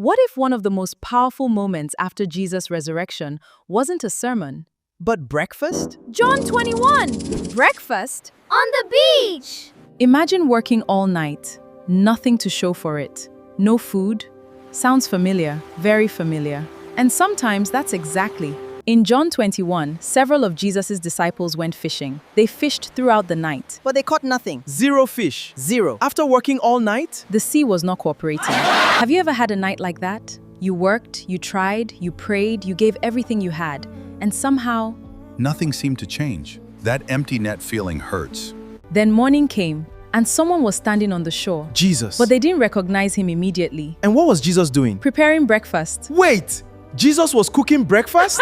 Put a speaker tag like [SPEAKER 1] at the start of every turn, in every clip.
[SPEAKER 1] What if one of the most powerful moments after Jesus' resurrection wasn't a sermon?
[SPEAKER 2] But breakfast?
[SPEAKER 3] John 21. Breakfast on the beach.
[SPEAKER 1] Imagine working all night, nothing to show for it. No food. Sounds familiar, very familiar. And sometimes that's exactly. In John 21, several of Jesus' disciples went fishing. They fished throughout the night.
[SPEAKER 2] But they caught nothing.
[SPEAKER 4] Zero fish.
[SPEAKER 2] Zero.
[SPEAKER 4] After working all night?
[SPEAKER 1] The sea was not cooperating. Have you ever had a night like that? You worked, you tried, you prayed, you gave everything you had, and somehow...
[SPEAKER 5] Nothing seemed to change. That empty net feeling hurts.
[SPEAKER 1] Then morning came, and someone was standing on the shore.
[SPEAKER 4] Jesus.
[SPEAKER 1] But they didn't recognize him immediately.
[SPEAKER 4] And what was Jesus doing?
[SPEAKER 1] Preparing breakfast.
[SPEAKER 4] Wait! Jesus was cooking breakfast?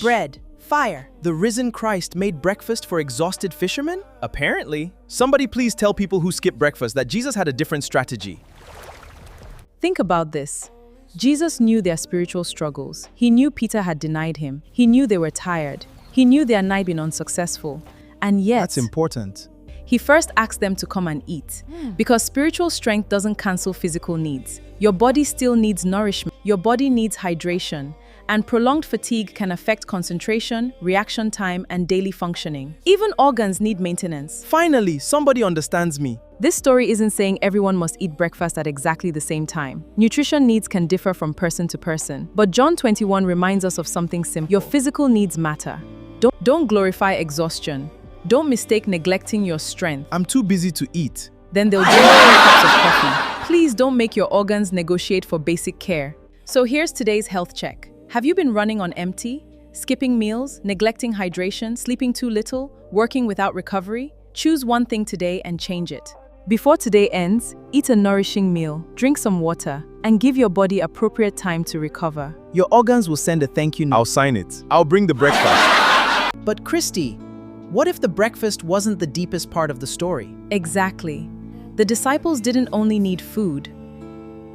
[SPEAKER 2] Bread. Fire. The risen Christ made breakfast for exhausted fishermen?
[SPEAKER 4] Apparently. Somebody please tell people who skip breakfast that Jesus had a different strategy.
[SPEAKER 1] Think about this. Jesus knew their spiritual struggles. He knew Peter had denied him. He knew they were tired. He knew their night been unsuccessful. And yet...
[SPEAKER 4] That's important.
[SPEAKER 1] He first asked them to come and eat, because spiritual strength doesn't cancel physical needs. Your body still needs nourishment. Your body needs hydration, and prolonged fatigue can affect concentration, reaction time, and daily functioning. Even organs need maintenance.
[SPEAKER 4] Finally, somebody understands me.
[SPEAKER 1] This story isn't saying everyone must eat breakfast at exactly the same time. Nutrition needs can differ from person to person. But John 21 reminds us of something simple. Your physical needs matter. Don't glorify exhaustion. Don't mistake neglecting your strength.
[SPEAKER 4] I'm too busy to eat.
[SPEAKER 1] Then they'll drink 3 cups of coffee. Please don't make your organs negotiate for basic care. So here's today's health check. Have you been running on empty? Skipping meals, neglecting hydration, sleeping too little, working without recovery? Choose one thing today and change it. Before today ends, eat a nourishing meal, drink some water, and give your body appropriate time to recover.
[SPEAKER 2] Your organs will send a thank you note.
[SPEAKER 4] I'll sign it. I'll bring the breakfast.
[SPEAKER 2] But Christeey, what if the breakfast wasn't the deepest part of the story?
[SPEAKER 1] Exactly. The disciples didn't only need food,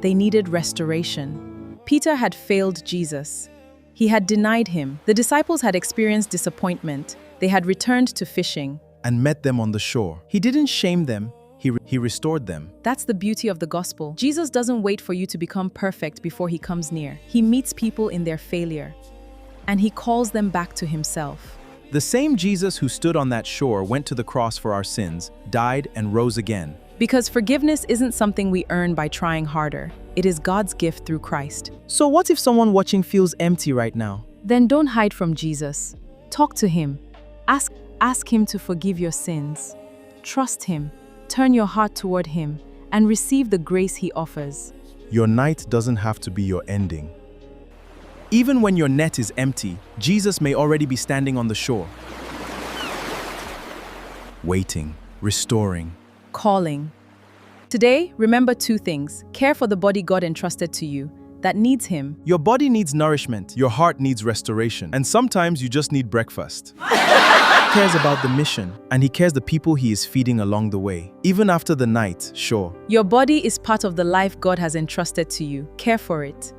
[SPEAKER 1] they needed restoration. Peter had failed Jesus. He had denied him. The disciples had experienced disappointment. They had returned to fishing.
[SPEAKER 4] And met them on the shore.
[SPEAKER 2] He didn't shame them.
[SPEAKER 4] He restored them.
[SPEAKER 1] That's the beauty of the gospel. Jesus doesn't wait for you to become perfect before he comes near. He meets people in their failure, and he calls them back to himself.
[SPEAKER 4] The same Jesus who stood on that shore went to the cross for our sins, died, and rose again.
[SPEAKER 1] Because forgiveness isn't something we earn by trying harder. It is God's gift through Christ.
[SPEAKER 2] So what if someone watching feels empty right now?
[SPEAKER 1] Then don't hide from Jesus. Talk to him. Ask him to forgive your sins. Trust him. Turn your heart toward him and receive the grace he offers.
[SPEAKER 4] Your night doesn't have to be your ending. Even when your net is empty, Jesus may already be standing on the shore. Waiting, restoring,
[SPEAKER 1] calling. Today, remember 2 things. Care for the body God entrusted to you that needs him.
[SPEAKER 4] Your body needs nourishment, your heart needs restoration, and sometimes you just need breakfast.
[SPEAKER 2] He cares about the mission,
[SPEAKER 4] And he cares the people he is feeding along the way. Even after the night, sure.
[SPEAKER 1] Your body is part of the life God has entrusted to you. Care for it.